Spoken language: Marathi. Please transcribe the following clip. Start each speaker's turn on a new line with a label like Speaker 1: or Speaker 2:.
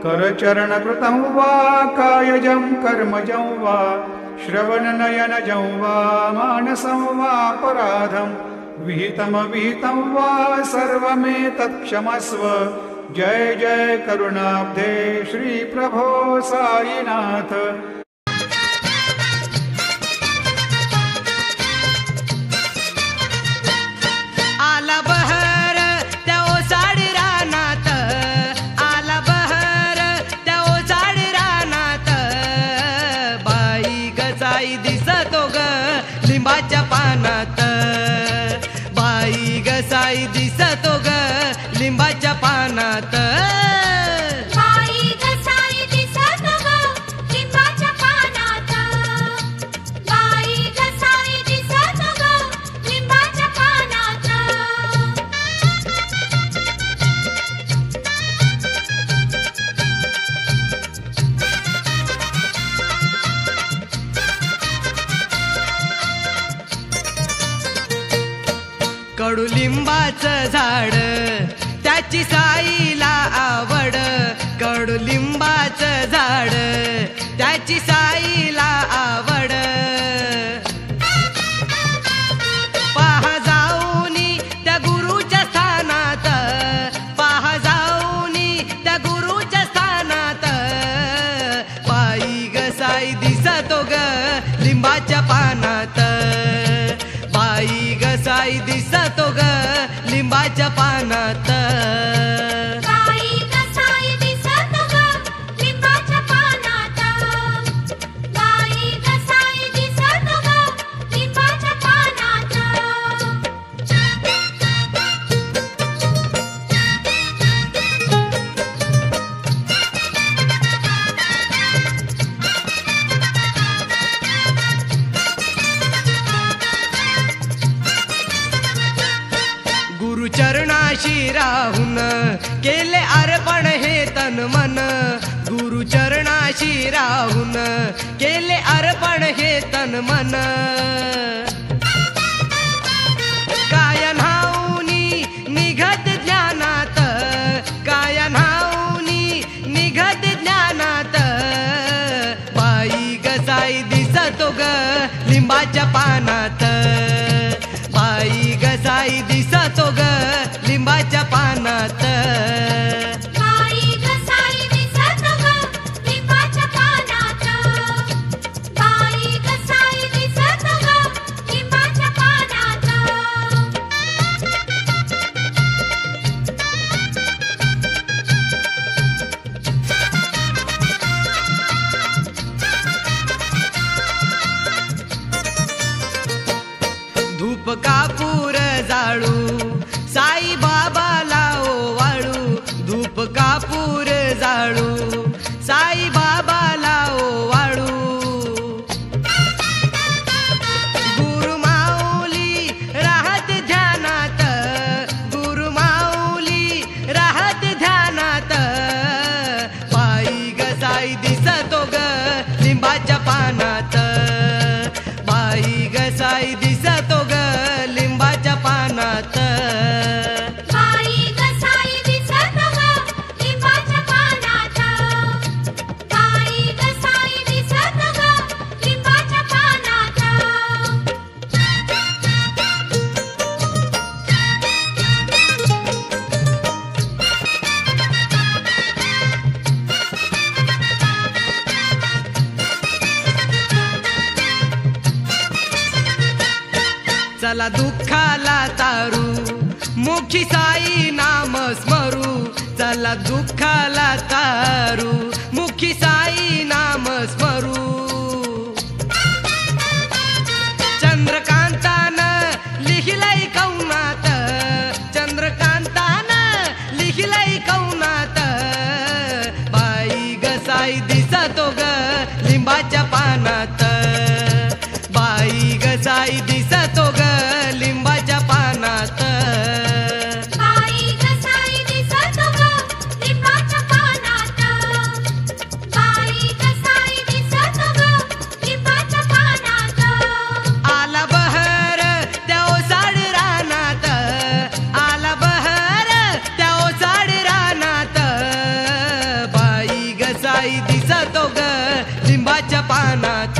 Speaker 1: करचरणकृतं वा कायजं कर्मजं वा श्रवणनयनजं वा मानसं वापराधं विहितं वा सर्वमेतत्क्षमस्व। जय जय करुणाब्धे श्री प्रभो साईनाथ।
Speaker 2: आला बहर त्या ओसाड रानात, आला बहर त्या ओसाड रानात, बाई गजाई दिसतो ग लिंबाच्या पानात, बाई गसाई दिसतो ग लिंबाच्या पानात,
Speaker 3: बाई गसाई दिसतो ग लिंबाच्या पानात, बाई गसाई दिसतो ग लिंबाच्या पानात।
Speaker 2: कडुलिंबाचं झाड त्याची साईला आवड, कडुलिंबाचं झाड त्याची साईला आवड, पहा जाऊनी त्या गुरुच्या स्थानात, पहा जाऊनी त्या गुरुच्या स्थानात, बाई गसाई दिसतो ग लिंबाच्या पानात, बाई गसाई दिसतो ग लिंबाच्या पानात,
Speaker 3: बाई गसाई दिसतो ग लिंबाच्या पानात, बाई गसाई दिसतो ग लिंबाच्या पानात।
Speaker 2: गुरुचरणाशी राहून केले अर्पण हे तन मन, गुरुचरणाशी राहून केले अर्पण हे तन मन, काय न्हाऊनी निघत ज्ञानात, काय न्हाऊनी निघत ज्ञानात, बाई गसाई दिसतो ग लिंबाच्या पानात, बाई गसाई दिसतो ग लिंबाच्या पानात,
Speaker 3: बाई गसाई दिसतो ग लिंबाच्या पानात, बाई गसाई दिसतो ग लिंबाच्या पानात।
Speaker 2: धूप कापूर जाळू साई बाबाला ओवाळू, धूप कापूर जाळू साई बाबाला ओवाळू, गुरुमाऊली राहत ध्यानात, गुरुमाऊली राहत ध्यानात, बाई गसाई दिसतो ग लिंबाच्या पानात, बाई गसाई दिसतो ग लिंबाच्या पानात,
Speaker 3: बाई गसाई दिसतो ग लिंबाच्या पानात, बाई गसाई दिसतो ग लिंबाच्या पानात।
Speaker 2: चला दुःखाला तारू मुखी साई नाम स्मरू, चला दुःखाला तारू मुखी साई नाम स्मरू, चंद्रकांतानं लिहिलंय कौनात, चंद्रकांतानं लिहिलंय कौनात, बाई गसाई दिसतो ग लिंबाच्या पानात, बाई गसाई दिसतो ग लिंबाच्या पानात,
Speaker 3: बाई गसाई दिसतो ग लिंबाच्या पानात, बाई गसाई दिसतो ग लिंबाच्या पानात।
Speaker 2: आला बहर त्या ओसाड रानात, आला बहर त्या ओसाड रानात, बाई कसाई दिसतो ग लिंबाच्या पानात